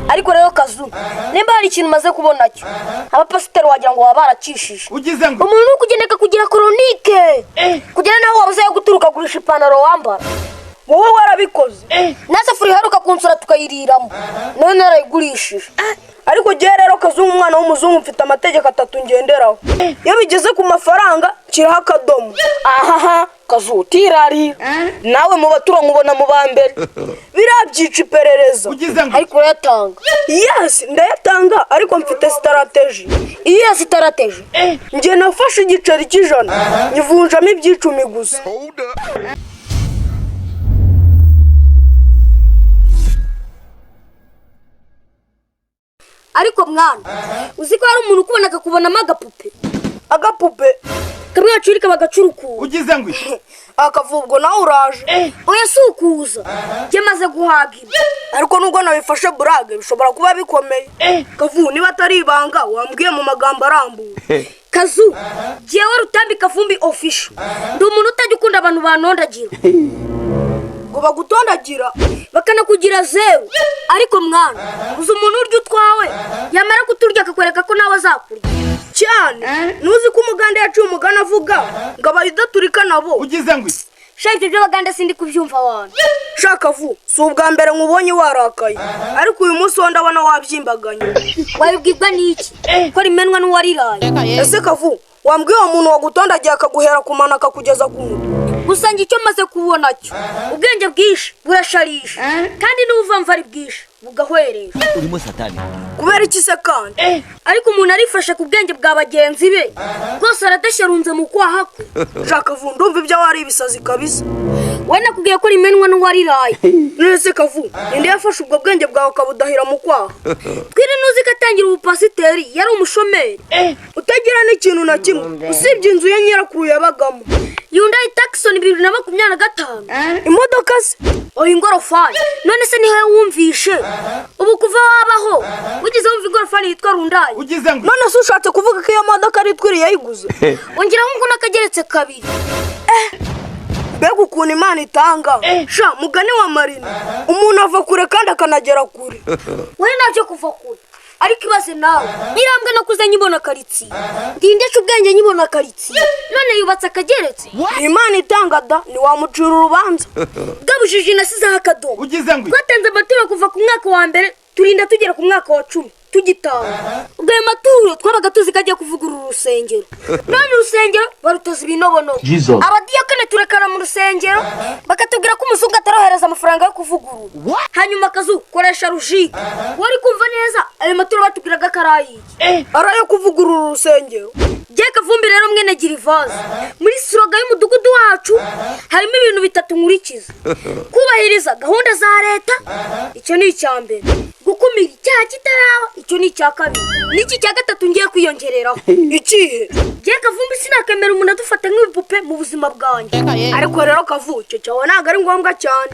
ariko rero kazu nimba hari ikintu maze kubona cyo abapasiteri wagira ngo baba baracishije ugize ngo umuntu ukugendeka kugira koronike kugira naho wabuze yo guturuka gurisha ipantaro wambara wowe warabikoze nasafuri haruka kunsura tukayiriramo none narayigurishije ariko gihe rero kazu umwana w'umuzungu mfite amategeko 3 ngenderaho iyo bigeze ku mafaranga kiraho akadomo ahaha kazu tirari nawe mu batura nkubona mu bambere birabyica iperereza ariko yatanga yes ndayatanga ariko mfite strategy iyo strategy nge nafashe igiceri cy'ijana nyivunjamo ibyicumi gusa ariko mwana uziko hari umuntu ukubona akakubonamo agapupe kamwe gacurika bagacurukuza ugize ngo akavubwo nawe uraje oya sukuza yamaze guhaga ariko nubwo nabifashe burage bishobora kuba bikomeye kavu niba atari ibanga wambwiye mu magambo arambuye kazu jewe rutambika vumbi official ndi umuntu utajya ukunda abantu banondagira ngo bagutondagira bakanakugira zero ariko mwana uzi umuntu urya utwawe yamara kuturya akakwereka ko nawe azakurya cyane nuzi ko umuganda yaciye umugana avuga ngo abayidaturika nabo ugize ngo shaka ibyo baganda sindi kubyumva wana shaka vu si ubwa mbere nkubonye warakaye ariko uyu munsi wo ndabona wabyimbaganye wabibwirwa n'iki ko rimenwa n'uwariraye ese kavu wambwiye uwo muntu wagutondagiye akaguhera kumanaka kugeza ku mutwe gusa njye icyo maze kubona cyo ubwenge bwinshi burasharisha kandi n'ubuvamva ari bwinshi bugahweresha urimo satani kubera iki se kandi ariko umuntu arifashe ku bwenge bwa bagenzi be rwose aradashyarunze mu kwaha kwe shaka vu ndumva ibyo wari ibisazi kabisa we nakubwiye ko rimenwa n'uwariraye nese kavu ninde yafashe ubwo bwenge bwawe akabudahira mu kwaha twire nuzi ko atangira ubupasiteri yari umushomeri utagira n'ikintu na kimwe usibye inzu ye nyirakuru yabagamo Hyundai Tucson 2025 imodoka se ingorofani none se nihe wumvishe ubu kuva wabaho ugize wumva ingorofani yitwa Hyundai none se ushatse kuvuga ko iyo modoka ari TWIRI yayiguze ongeraho ngo nakageretse kabiri mbega ukuntu Imana itanga sha mugani wa Marina umuntu ava kure kandi akanagera kure we nacyo kuva kure ariko ibaze nawe nirambwe no kuza nyibona karitsiye ndindeje ubwenge nyibona karitsiye none yubatse akageretse Imana itanga da ni wamucura urubanza gabujije nasize akadomo twatanze amaturo kuva ku mwaka wa mbere turinda tugera ku mwaka wa 10 tugitanga ubwo ayo maturo twabaga tuzi ko agiye kuvugurura urusengero none urusengero barutoza ibinobono abadiyakoni turekana mu rusengero bakatubwira ko umuzungu atarohereza amafaranga yo kuvugurura hanyuma akazu koresha rujiga wari kumva neza ayo maturo batubwiraga karayi arayo kuvugurura urusengero Jeka vumbi rero mwene girivaze muri slogan y'umudugudu wacu harimo ibintu 3 nkurikiza kubahiriza gahunda za leta icyo ni icyambere gukumira icyaha kitaraba icyo ni icyakabiri niki cya gatatu ngiye kwiyongereraho ikihe Jeka vumbi sinakemera umuntu adufata nk'ibipupe mu buzima bwanjye ariko rero kavucyo cyawe naga ari ngombwa cyane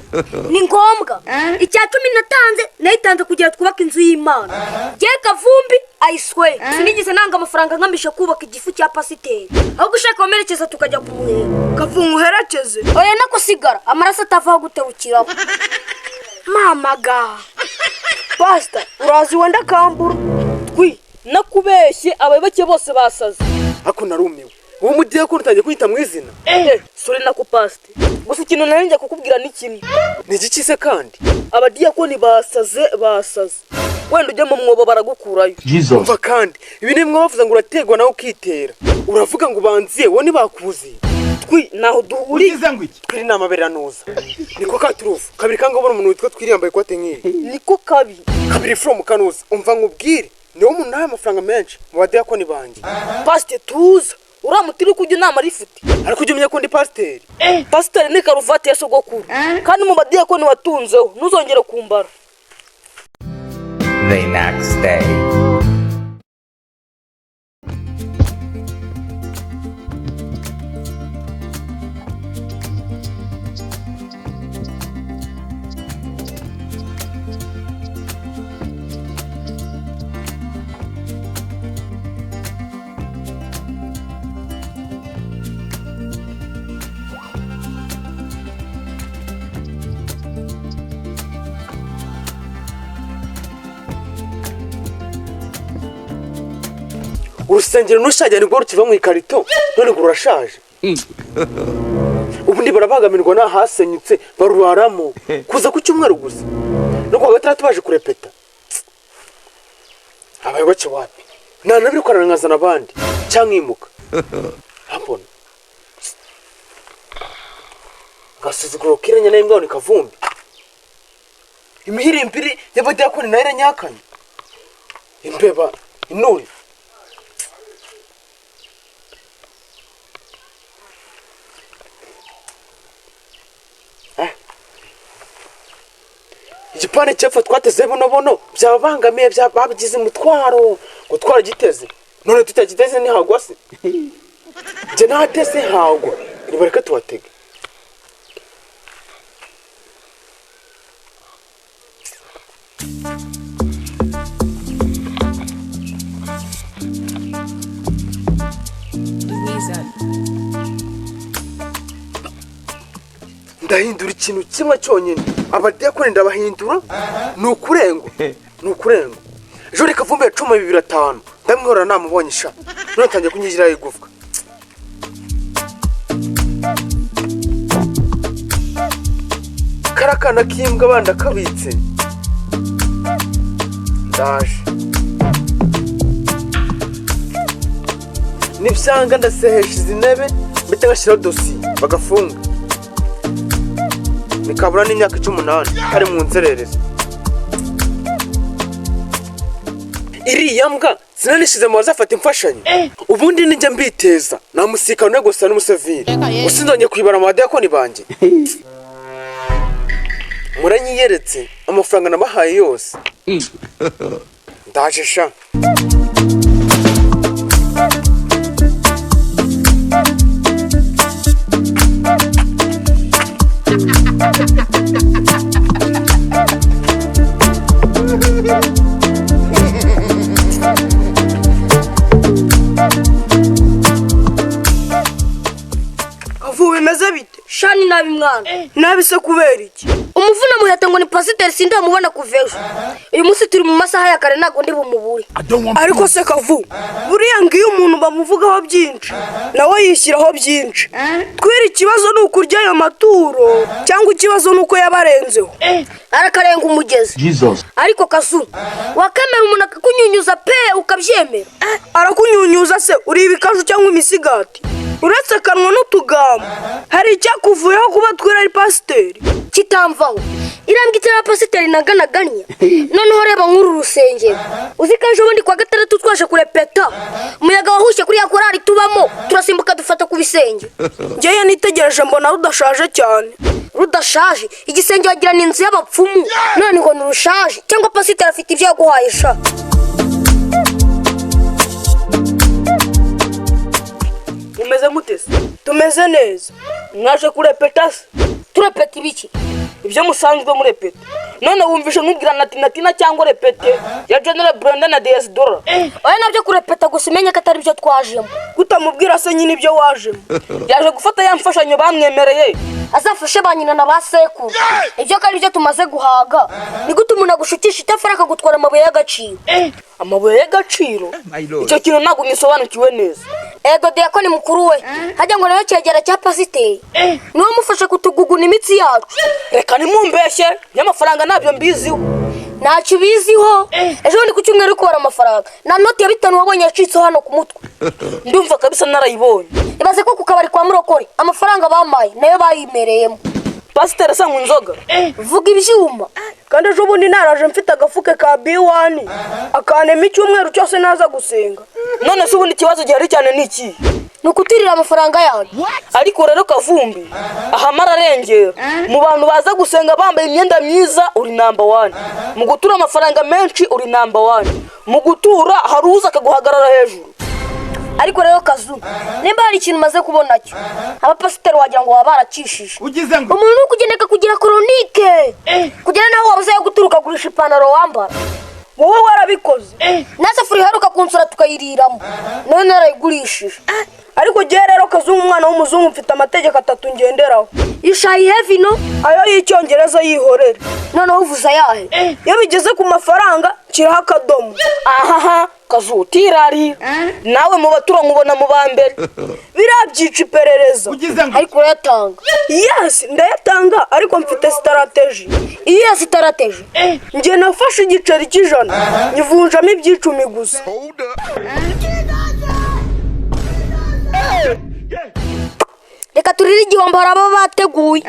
ni ngombwa icya 10 natanze nayitanze kugira twubaka inzu y'Imana Jeka vumbi I swear sinigeze nanga amafaranga ngambisha kubaka igifu cya pasiteri aho gushaka wamerekeza tukajya kumuhera kafungu herekeze oya nako sigara amaraso atavaho guterukiraho mama ga Pastor urazi wenda kambura twi nakubeshye abayoboke bose basaze ako narumiwe uwo mugiye ko utangiye kwita mu izina sore nako pastor gusa ikintu narinjye kukubwira ni kimwe ni iki se kandi abadiyakoni basaze wenda ujye mu mwobo baragukurayo umva kandi ibi ni mwe bavuze ngo urategwa nawe ukitera uravuga ngo banziye wo nibakuzi twi naho duhuri twiri namabera noza niko katurufu kabiri kanga ubona umuntu witwa twiri yambaye ikote nk'iri niko kabiri from kanuza umva nkubwire niwo umuntu nawe amafaranga menshi mu badiyakoni banjye pastor tuza uramutiri kujya inama rifite ariko ujye umenya ko ndi pasiteri pasiteri ni karuvati ya sogokuru kandi mu badiyakoni watunzeho ntuzongere kumbara The next day. urusengero nushaje nibwo rukiva mu ikarito none ngo rurashaje. Ubundi barabangamirwa n'ahasenyutse baruraramo kuza ku cyumweru gusa no kwa gatandatu baje kurepeta. Abayoboke wapi nabiri korana nkazana abandi cyangwa imuka hambona gasuzuguro kirenya nayo mbwa nikavumbi imihirimbiri y'abadiyakoni nayo iranyakanye imbeba inuri. Igipande cyepfo twateze buno byabangamiye babigize umutwaro ngo twaragiteze none tutagiteze ni hagwa se je natese hagwa nibareka tuwatega. Ndahindura ikintu kimwe cyonyine abadiyakoni ndabahindura nukurengo ejo rikavumbi yacuma 205 ndamwihora namubonye sha none tangiye kunyijira igufwa. Karakana kimbwa banda kabitse ndaje nibsanga ndasehesha izinebe mbite gashira dossier bagafunga nikabura n'imyaka 18 ari mu nzerereze. Iriya mbwa sinanishize mu bazafata imfashanyo ubundi ninjye mbiteza namusika no gusa n'umuseviri usinzonye kwibara mu badiyakoni banje muranyiyeretse amafaranga nabahaye yose ndaje sha. Avuwe meze bite shani nabi mwana nabise kubera iki umuvuna muheta ngo ni pasiteri sindi amubona kuvejo uyu munsi turi mu masaha ya kare nago ndi bumubure. Ariko se kavu buriya ngiye umuntu bamuvugaho byinshi nawe yishyiraho byinshi. Twiri ikibazo nukurya ayo maturo cyangwa ikibazo nuko yabarenzeho arakarenga umugezi ariko kazu wakemera umuntu akakunyunyuza pe ukabyemera. Arakunyunyuza se uri ibikaju cyangwa imisigati uretse kanwa n'utugamo hari icyakuvuyeho kuba twira ari pasiteri kitamvaho irambwitira pasiteri naganaganya noneho reba nk'uru rusengero uzikaje ubundi kwa gatandatu twaje kurepeta umuyaga wahushye kuri ya korari tubamo turasimbuka dufata ku bisenge njyewe nitegereje mbona rudashaje cyane. Rudashaje igisenge wagira ni inzu y'abapfumu none ngo nurushaje cyangwa pasiteri afite ibyo yaguhaye sha. Umeze mutese tumeze neza mwaje kurepeta se turepeta ibiki ibyo musanzwe murepeta none wumvishe nkubwira natina cyangwa repete ya General Brenda na Desidora oya nabyo kurepeta gusa umenye ko atari byo twajemo kutamubwira se nyine ibyo wajemo yaje gufata yamfashanyo bamwemereye azafashe banyina na basekuru ibyo kandi byo tumaze guhaga ni gute umuntu agushukisha itafara akagutwara amabuye y'agaciro. Amabuye y'agaciro icyo kintu ntabwo misobanukiwe neza. Ego diyakoni mukuru we hajya ngo nawe cyegera cya pasiteri niwe mufasha kutuguguna imitsi yacu. Reka nimumbeshye y'amafaranga nabyo mbiziho ntacyo biziho ejo ndi ku cyumweru kubara amafaranga na noti ya 5 wabonye yacitse hano ku mutwe ndumva kabisa narayibonye. Ibaze ko ku kabari kwa murokore amafaranga bamaye nayo bayimereyemo. Pasiteri asa nk'inzoga vuga ibyuma kandi ejo bundi naraje mfite agafuke ka B1 akanema icyumweru cyose naza gusenga none se ubundi ikibazo gihari cyane ni iki nukutirira amafaranga yanyu. Ariko rero kavumbi ahamara arengera mu bantu baza gusenga bambaye imyenda myiza uri number 1 mu gutura amafaranga menshi uri number 1 mu gutura haruza akaguhagarara hejuru. Ariko rero kazu nimba hari ikintu maze kubona cyo abapasiteri wagira ngo wabarakishije umuntu kugendeka kugira koronike kugira naho wabuze yo guturuka gurisha ipantaro wambara wowe warabikoze nasafuri haruka kunsura tukayiriramo none narayigurishije. Ariko gihe rero kazu umwana w'umuzungu mfite amategeko 3 ngenderaho ishayi heavy no ayo y'icyongereza yihorera none uvuza yahe iyo bigeze ku mafaranga kiraho akadomo. Ahaha kazutirari nawe mu baturanyi ubona mu bambere birabyica iperereza. ariko urayatanga. Yes ndayatanga ariko mfite strategy. Iyo strategy Nje nafashe igiceri cy'ijana nyivunjamo ibyicumi gusa. reka turire igihombo haraba bateguye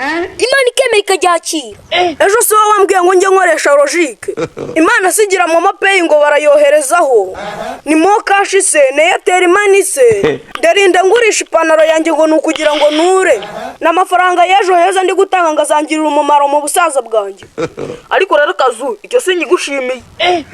Imana ikemera ikaryakira. Ejo se wowe wambwiye ngo njye nkoresha logique. Imana sigira momo pay ngo barayoherezaho. Ni mo cash se Airtel money se. Ndarinda ngurisha ipantaro yanjye ngo nukugira ngo nure. N'amafaranga y'ejo heza ndi gutanga ngazangirira umumaro mu busaza bwanjye. Ariko rero kazu icyo se nyigushimiye.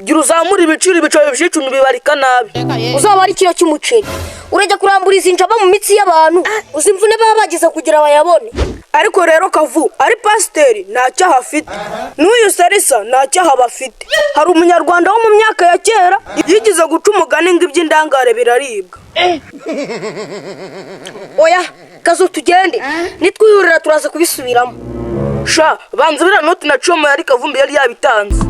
Gira uzamura ibiciro ibicaye by'icumi bibarika nabi. uzaba ari kilo cy'umuceri urajya kuramburiza injaba mu mitsi y'abantu uzimvune baba bagize kugira bayabone. Ariko rero kavu ari pasiteri nta cyaha afite n'uyu sarisa nta cyaha bafite. Hari umunyarwanda wo mu myaka ya kera yigize guca umugani ngo iby'indangare biraribwa. Oya kazo tugende nitwihurira turaza kubisubiramo. Sha banza bira noti na cyomo yari kavumbi yari yabitanze.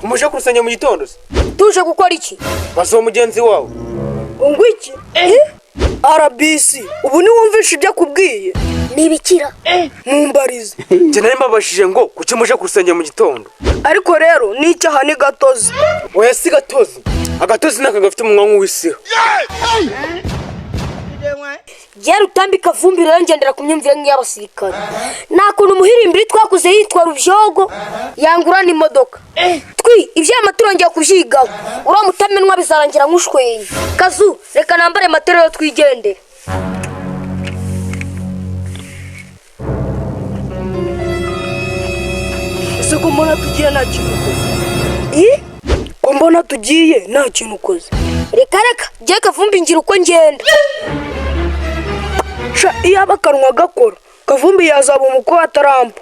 kumuje kurusenya mu gitondo se tuje gukora iki? bazo mugenzi wawe Ungwiki RBC ubu ni wumvisha ibyo akubwiye Nibikira mumbarize. njye nari mbabashije ngo kuki muje kurusenya mu gitondo. Ariko rero ni icyaha ni gatozi. Oya si gatozi, agatozi naka gafite umunwa nk'uwisiha. Jya rutambika vumbi rero ngendera ku myumvire nk'iy'abasirikare. Nta kuntu umuhirimbiri twakuze yitwa Rubyogo yangurana imodoka. Iby'amaturo ngiye kubyigaho uramutamenwa bizarangira nk'ushwenye. Kazu reka nambare materiyo twigendere. Ese ko mbona tugiye nta kintu ukoze? Ko mbona tugiye nta kintu ukoze? Reka jye kavumbi ngira uko ngenda. Sha iyo abakanwa gakora kavumbi yazaba umukwe wa tarampo.